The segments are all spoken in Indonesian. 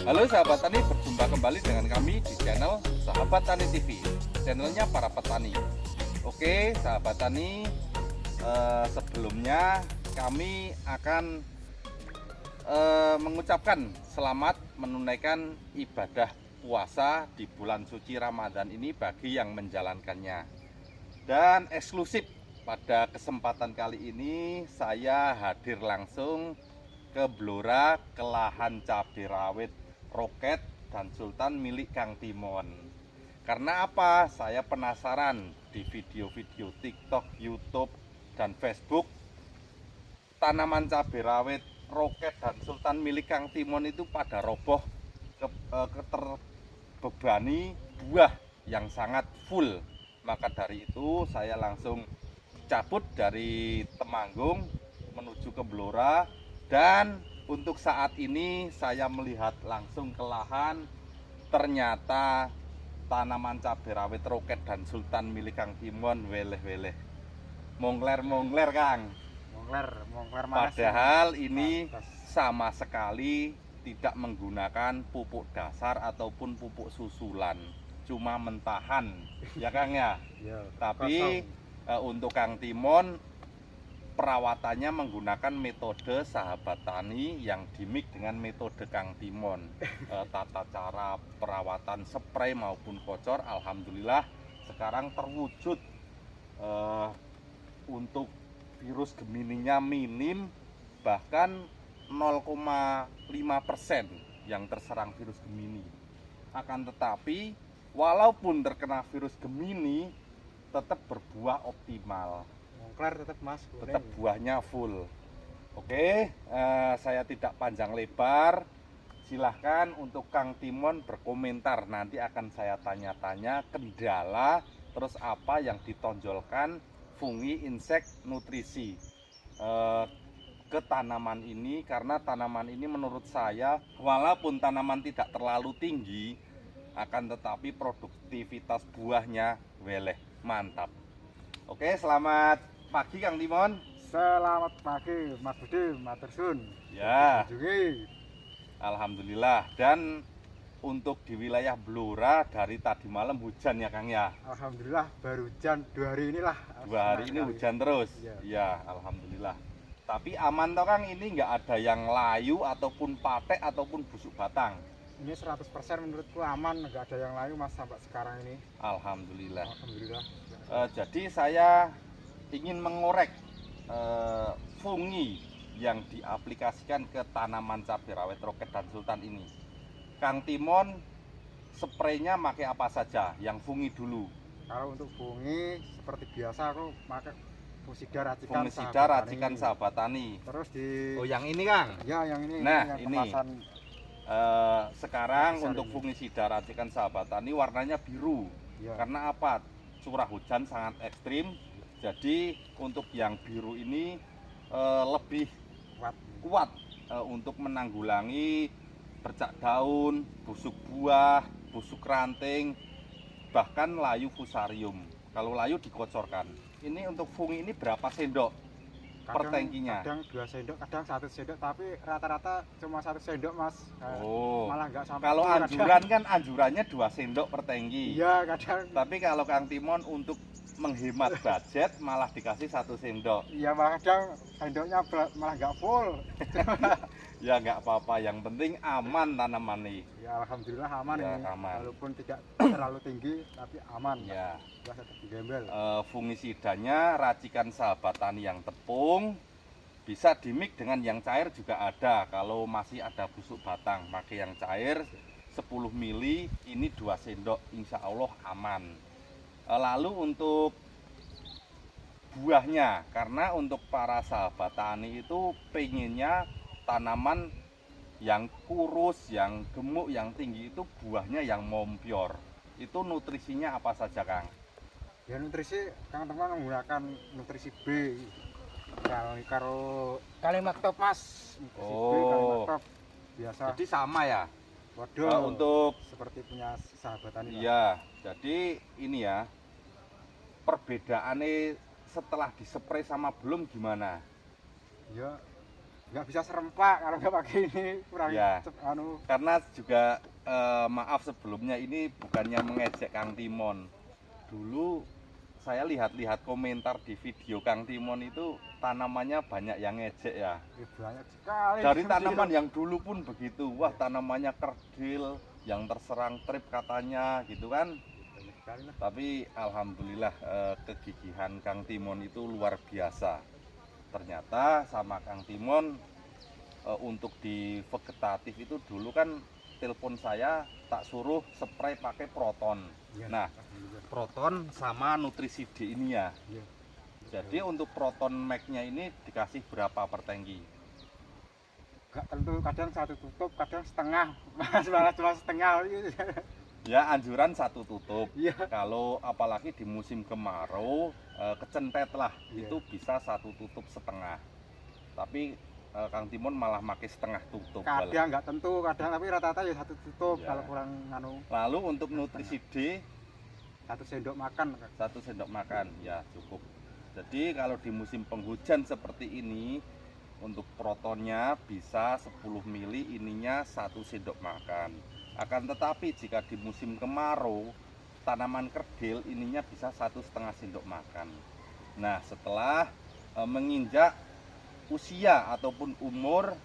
Halo sahabat tani, berjumpa kembali dengan kami di channel Sahabat Tani TV, channelnya para petani. Oke sahabat tani, sebelumnya kami akan mengucapkan selamat menunaikan ibadah puasa di bulan suci Ramadan ini bagi yang menjalankannya. Dan eksklusif pada kesempatan kali ini saya hadir langsung ke Blora, ke lahan cabai rawit Roket dan Sultan milik Kang Timon. Karena apa? Saya penasaran di video-video TikTok, YouTube, dan Facebook, tanaman cabai rawit Roket dan Sultan milik Kang Timon itu pada roboh, terbebani buah yang sangat full. Maka dari itu saya langsung cabut dari Temanggung menuju ke Blora, dan untuk saat ini saya melihat langsung ke lahan. Ternyata tanaman cabai rawit Roket dan Sultan milik Kang Timon weleh-weleh, mongler-mongler Kang. Mongler Padahal ini sama sekali tidak menggunakan pupuk dasar ataupun pupuk susulan, cuma mentahan ya Kang ya. Tapi untuk Kang Timon perawatannya menggunakan metode sahabat tani yang dimik dengan metode Kang Timon. Tata cara perawatan spray maupun kocor alhamdulillah sekarang terwujud. Untuk virus Gemininya minim, bahkan 0,5% yang terserang virus Gemini. Akan tetapi walaupun terkena virus Gemini tetap berbuah optimal, tetap mas, tetap buahnya full. Oke, saya tidak panjang lebar, silahkan untuk Kang Timon berkomentar. Nanti akan saya tanya-tanya kendala, terus apa yang ditonjolkan fungi, insek, nutrisi ke tanaman ini. Karena tanaman ini menurut saya walaupun tanaman tidak terlalu tinggi, akan tetapi produktivitas buahnya weleh, mantap. Oke, selamat pagi Kang Timon. Selamat pagi Mas Budi, matur suwun. Ya, alhamdulillah. Dan untuk di wilayah Blora dari tadi malam hujan ya Kang ya. Alhamdulillah baru hujan 2 hari inilah. 2 hari ini hujan terus. Ya, alhamdulillah. Tapi aman toh Kang, ini nggak ada yang layu ataupun patek ataupun busuk batang. Ini 100% menurutku aman, nggak ada yang layu mas sampai sekarang ini. Alhamdulillah. Alhamdulillah. Jadi saya ingin mengorek fungi yang diaplikasikan ke tanaman cabai rawit Roket dan Sultan ini. Kang Timon spraynya pakai apa saja? Yang fungi dulu. Kalau untuk fungi seperti biasa aku pakai fungisida racikan sahabat tani. Terus di yang ini Kang. Ya, yang ini. Nah, yang ini. Sekarang untuk fungisida racikan sahabat tani warnanya biru. Ya. Karena apa? Curah hujan sangat ekstrim. Jadi untuk yang biru ini lebih kuat untuk menanggulangi bercak daun, busuk buah, busuk ranting, bahkan layu fusarium. Kalau layu dikocorkan. Ini untuk fungi ini berapa sendok per tangkinya? Kadang 2 sendok, kadang 1 sendok, tapi rata-rata cuma 1 sendok mas. Malah nggak sampai. Kalau anjuran kan anjurannya 2 sendok per tangki. Iya kadang. Tapi kalau Kang Timon untuk menghemat budget malah dikasih 1 sendok. Iya, kadang sendoknya malah nggak full. Ya nggak apa-apa, yang penting aman tanaman ini. Ya alhamdulillah aman ya, ini. Aman. Walaupun tidak terlalu tinggi tapi aman. Ya. Fungisidanya racikan sahabat tani yang tepung, bisa dimik dengan yang cair juga ada. Kalau masih ada busuk batang pakai yang cair 10 mili, ini 2 sendok, insya Allah aman. Lalu untuk buahnya, karena untuk para sahabat tani itu pengennya tanaman yang kurus, yang gemuk, yang tinggi itu buahnya yang mompior. Itu nutrisinya apa saja Kang? Ya nutrisi Kang Timon menggunakan nutrisi B. Kalau kalimat top mas, nutrisi B kalimat top biasa. Jadi sama ya? Waduh, untuk seperti punya sahabat tani. Iya, jadi ini ya, perbedaannya setelah dispray sama belum gimana? Ya nggak bisa serempak kalau nggak pakai ini, kurang Ya. anu. Karena juga maaf sebelumnya, ini bukannya mengejek Kang Timon. Dulu saya lihat-lihat komentar di video Kang Timon itu tanamannya banyak yang ngejek ya. Banyak sekali. Dari tanaman yang dulu pun begitu. Wah, tanamannya kerdil, yang terserang trip katanya gitu kan. Banyak sekali lah. Tapi alhamdulillah kegigihan Kang Timon itu luar biasa. Ternyata sama Kang Timon untuk di vegetatif itu dulu kan telepon saya tak suruh spray pakai Proton. Ya, Nah, Proton sama Nutrisi D ini ya. ya. Jadi untuk Proton Max-nya ini dikasih berapa per tangki? Gak tentu, kadang satu tutup, kadang setengah. Mas malah cuma setengah. Ya, anjuran satu tutup. Iya. Kalau apalagi di musim kemarau kecentet lah, Iya. itu bisa satu tutup setengah. Tapi Kang Timon malah pakai setengah tutup. Kadang nggak tentu, kadang tapi rata-rata ya satu tutup Ya. kalau kurang anu. Lalu untuk Nutrisi D Satu sendok makan. 1 sendok makan ya cukup. Jadi kalau di musim penghujan seperti ini, untuk protonnya bisa 10 mili, ininya 1 sendok makan. Akan tetapi jika di musim kemarau, tanaman kerdil ininya bisa 1,5 sendok makan. Nah, setelah menginjak usia ataupun umur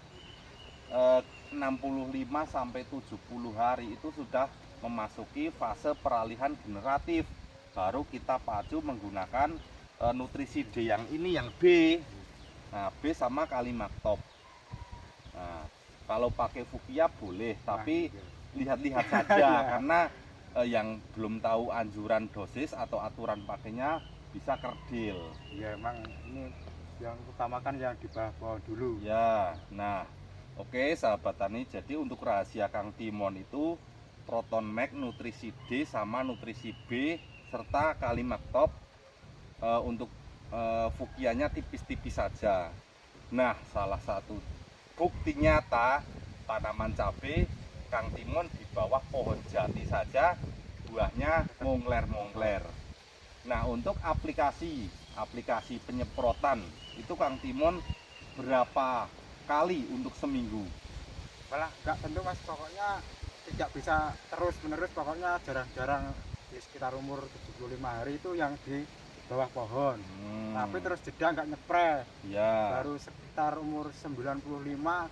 65 sampai 70 hari itu sudah memasuki fase peralihan generatif. Baru kita pacu menggunakan Nutrisi D yang ini, yang B. Nah, B sama Kalimak Top. Nah, kalau pakai Fukia boleh, tapi lihat-lihat saja karena yang belum tahu anjuran dosis atau aturan pakainya bisa kerdil. Ya emang ini yang utamakan yang di bawah dulu. Ya, nah, oke sahabat tani. Jadi untuk rahasia Kang Timon itu Proton Max, Nutrisi D sama Nutrisi B serta Kalimak Top. Untuk Fukianya tipis-tipis saja. Nah, salah satu bukti nyata tanaman cabai Kang Timon di bawah pohon jati saja buahnya mongler-mongler. Nah, untuk aplikasi penyemprotan itu Kang Timon berapa kali untuk seminggu? Malah nggak tentu Mas, pokoknya tidak bisa terus menerus, pokoknya jarang-jarang di sekitar umur 75 hari itu yang di bawah pohon. Tapi terus jeda nggak nyepray. Ya. Baru sekitar umur 95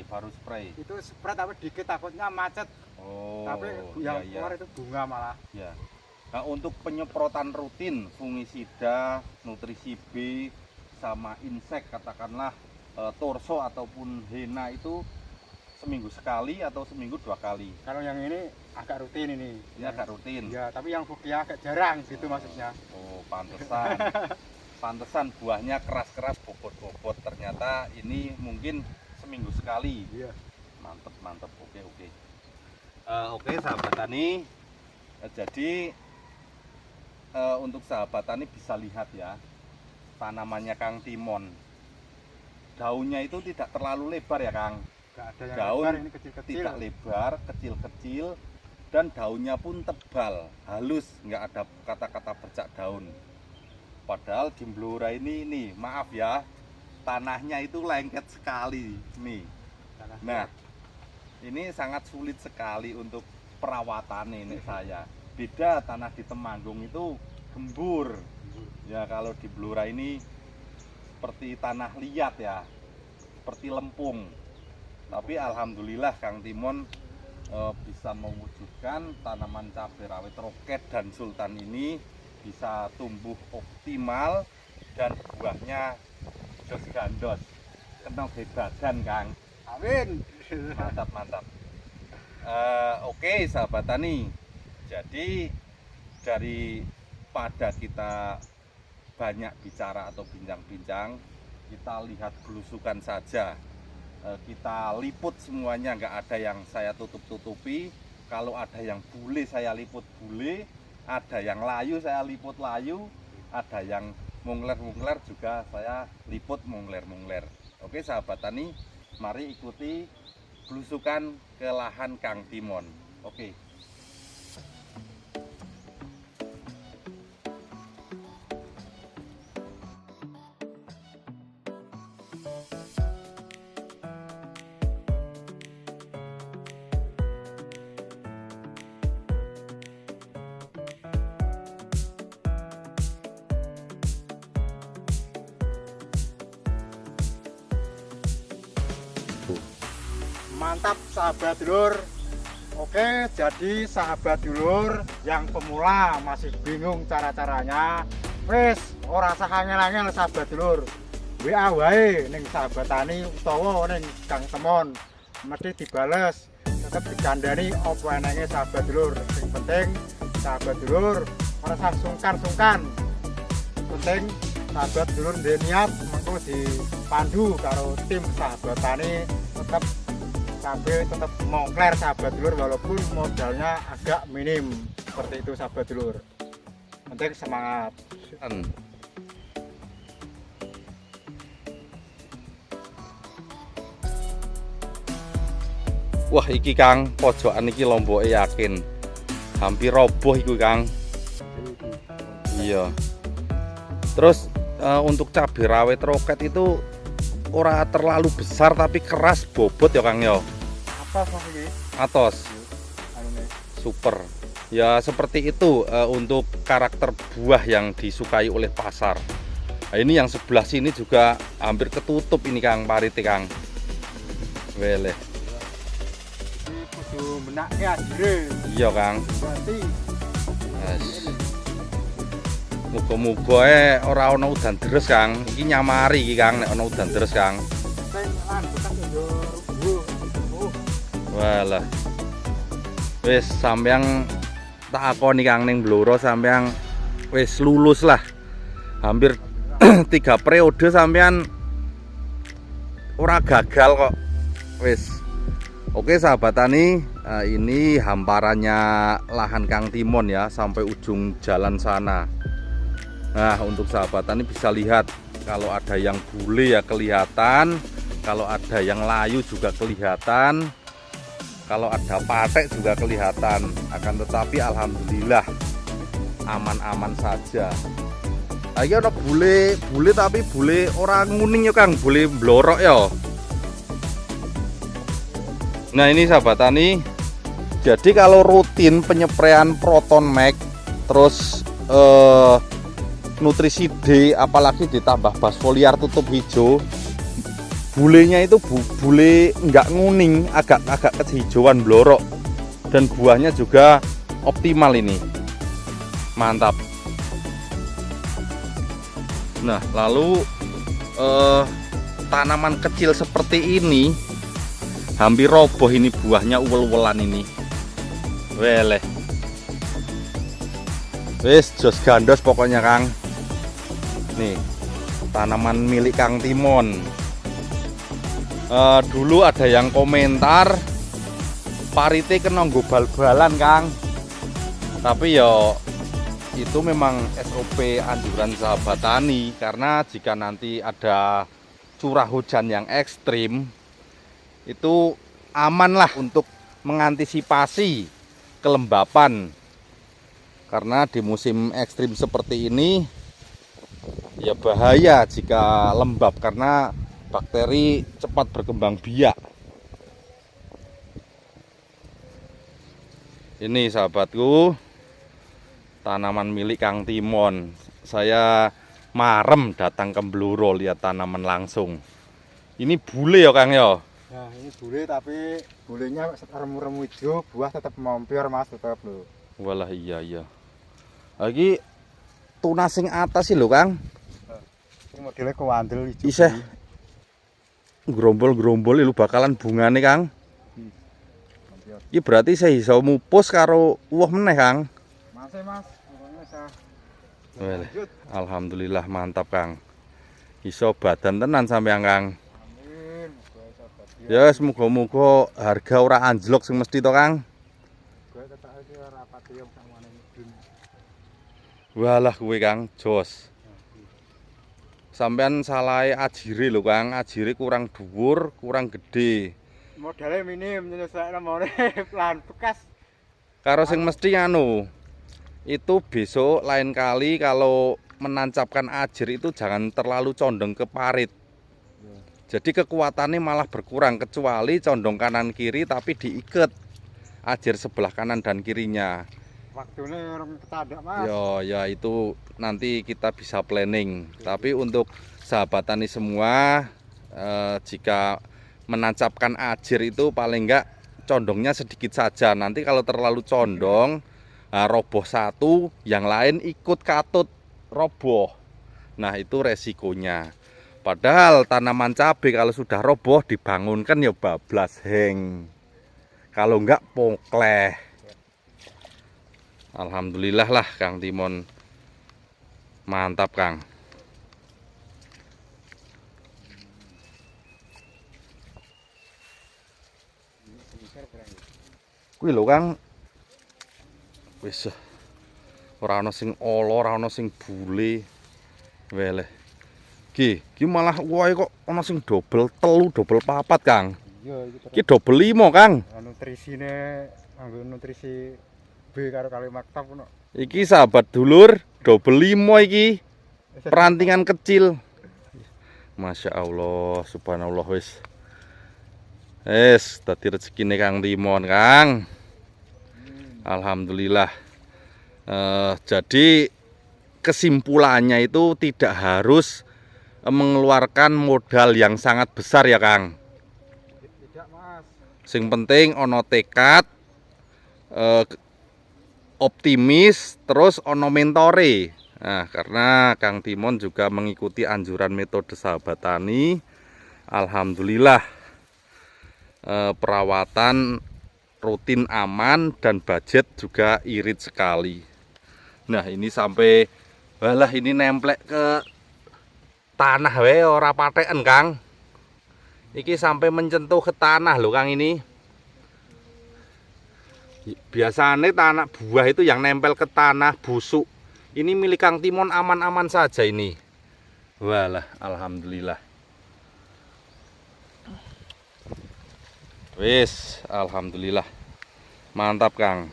baru spray. itu spray tapi dikit, takutnya macet. Oh, Tapi yang keluar itu bunga malah. Ya. Nah, untuk penyemprotan rutin fungisida, Nutrisi B sama insek katakanlah torso ataupun hena itu seminggu sekali atau seminggu 2 kali? Kalau yang ini agak rutin ini. Ya, agak rutin. Ya, tapi yang Fukia agak jarang gitu maksudnya. Oh, pantesan. Pantesan buahnya keras-keras, bobot-bobot. Ternyata ini mungkin seminggu sekali. Iya. Mantep. Oke. Oke sahabat tani. Jadi untuk sahabat tani bisa lihat ya, tanamannya Kang Timon. Daunnya itu tidak terlalu lebar ya Kang. Nggak ada yang Daun lebar, ini kecil-kecil. tidak lebar, kecil-kecil, dan daunnya pun tebal, halus, nggak ada kata-kata bercak daun. Padahal di Blora ini maaf ya, tanahnya itu lengket sekali nih. Nah, ini sangat sulit sekali untuk perawatan ini saya. Beda tanah di Temanggung itu gembur. Ya, kalau di Blora ini seperti tanah liat ya, seperti lempung. Tapi alhamdulillah Kang Timon bisa mewujudkan tanaman cabai rawit Roket dan Sultan ini bisa tumbuh optimal dan buahnya jos gandos, kena bebadan Kang. Amin. Mantap. Oke sahabat tani, jadi daripada kita banyak bicara atau bincang-bincang, kita lihat belusukan saja. Kita liput semuanya, nggak ada yang saya tutup-tutupi. Kalau ada yang bule saya liput bule, ada yang layu saya liput layu, ada yang mungler-mungler juga saya liput mungler-mungler. Oke sahabat tani, mari ikuti belusukan ke lahan Kang Timon. Oke. Mantap sahabat dulur. Oke, jadi sahabat dulur yang pemula masih bingung cara-caranya, wis ora usah angel-angel sahabat dulur. WA wae ning sahabat tani utawa ning Kang Temon. Mesti dibales, tetep dikandani apa enake sahabat dulur. Sing penting sahabat dulur ora usah sungkan-sungkan. Penting sahabat dulur ndek niat mengko dipandu karo tim sahabat tani tetep sampai tetap mongkler sahabat dulur walaupun modalnya agak minim seperti itu sahabat dulur. Penting semangat. Wah iki Kang, pojokan iki lomboke yakin hampir roboh iku Kang. Iya. Terus untuk cabai rawit roket itu ora terlalu besar tapi keras bobot ya Kang ya. Atos Mas iki. Atos. Anune. Super. Ya seperti itu untuk karakter buah yang disukai oleh pasar. Nah, ini yang sebelah sini juga hampir ketutup ini Kang parite Kang. Weleh. Iki kudu menake ajire. Iya Kang. Berarti Yes. Muga-muga ora ana udan deres Kang. Iki nyamari iki Kang nek ana udan deres Kang. sing lan bekas yo rubuh. Walah. Wis sampeyan tak akoni Kang ning Blora sampeyan wis lulus lah. Hampir 3 periode sampeyan ora gagal kok. Wis. Oke sahabat tani, ini hamparannya lahan Kang Timon ya sampai ujung jalan sana. Nah untuk sahabat tani bisa lihat kalau ada yang bule ya kelihatan, kalau ada yang layu juga kelihatan, kalau ada patek juga kelihatan. Akan tetapi alhamdulillah aman-aman saja. Ayo ada bule tapi bule orang nguning ya Kang, bule blorok ya. Nah ini sahabat tani, jadi kalau rutin penyepraian Proton Max terus nutrisi D apalagi ditambah basfoliar tutup hijau, bulenya itu bule nggak nguning, agak kehijauan blorok dan buahnya juga optimal ini, mantap. Nah lalu tanaman kecil seperti ini hampir roboh ini buahnya uwel-uwelan ini. Weleh. Wis jos gandos pokoknya Kang. Nih tanaman milik Kang Timon. Dulu ada yang komentar parite kena nggo bal-balan Kang. Tapi ya itu memang SOP anjuran sahabat tani, karena jika nanti ada curah hujan yang ekstrim itu amanlah untuk mengantisipasi kelembapan, karena di musim ekstrim seperti ini ya bahaya jika lembab karena bakteri cepat berkembang biak. Ini sahabatku tanaman milik Kang Timon. Saya marem datang ke Blora lihat tanaman langsung. Ini bule ya Kang ya. Nah ini bule tapi bulenya remu-remu hijau, buah tetap mampir Mas tetap lho. Walah iya. Lagi tunas sing atas sih lho Kang. Ini modelnya kewandel hijau. Iseh grombol-grombol itu bakalan bungane Kang. Ini berarti saya iso mupus karo uwah meneh Kang. Mas pokoknya saya. Well, alhamdulillah mantap Kang. Iso badan tenan sampean Kang. Amin. Ya semoga-moga harga ora anjlok sing mesti to Kang. Gue tetap aja rapat yang sama mudun. Walah kuwe Kang, jos. Sampean salah ajire lho Kang, ajire kurang dhuwur, kurang gede. Modalnya minim nyesuaikan mau pelan bekas. Karo sing mesti anu. Itu besok lain kali kalau menancapkan ajir itu jangan terlalu condong ke parit. Jadi kekuatannya malah berkurang, kecuali condong kanan kiri tapi diikat ajir sebelah kanan dan kirinya. Waktunya orang ketadak Mas. Ya itu nanti kita bisa planning. Tapi untuk sahabat tani semua, jika menancapkan ajir itu paling enggak condongnya sedikit saja. Nanti kalau terlalu condong, roboh satu, yang lain ikut katut roboh. Nah itu resikonya. Padahal tanaman cabai kalau sudah roboh dibangunkan ya bablas heng. Kalau enggak pokleh. Alhamdulillah lah Kang Timon. Mantap Kang. Kuwi lho Kang. Wis ora ana sing ala, ora ana sing bule. Weleh. Ki malah wae kok ana sing dobel 3, dobel 4 Kang. Iya iki Ki dobel 5 Kang. nutrisine nganggo nutrisi B karo kali maktab ono. Iki sahabat dulur dobel 5 iki. Perantingan kecil. Masya Allah, subhanallah wis. Dadi rezekine Kang Timon, Kang. Alhamdulillah. Jadi kesimpulannya itu tidak harus mengeluarkan modal yang sangat besar ya, Kang. Tidak, Mas. Sing penting ono tekad, optimis, terus ono mentore. Nah, karena Kang Timon juga mengikuti anjuran metode sahabat tani. Alhamdulillah perawatan rutin aman dan budget juga irit sekali. Nah ini sampai walah ini nemplek ke tanah wae ora patheken Kang. Iki sampai mencentuh ke tanah loh Kang ini. Biasanya tanah buah itu yang nempel ke tanah busuk. Ini milik Kang Timon aman-aman saja ini. Walah alhamdulillah. Wis, alhamdulillah. Mantap, Kang.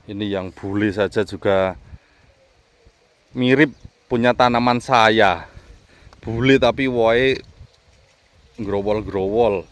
Ini yang bule saja juga mirip punya tanaman saya. Bule tapi woe growol-growol.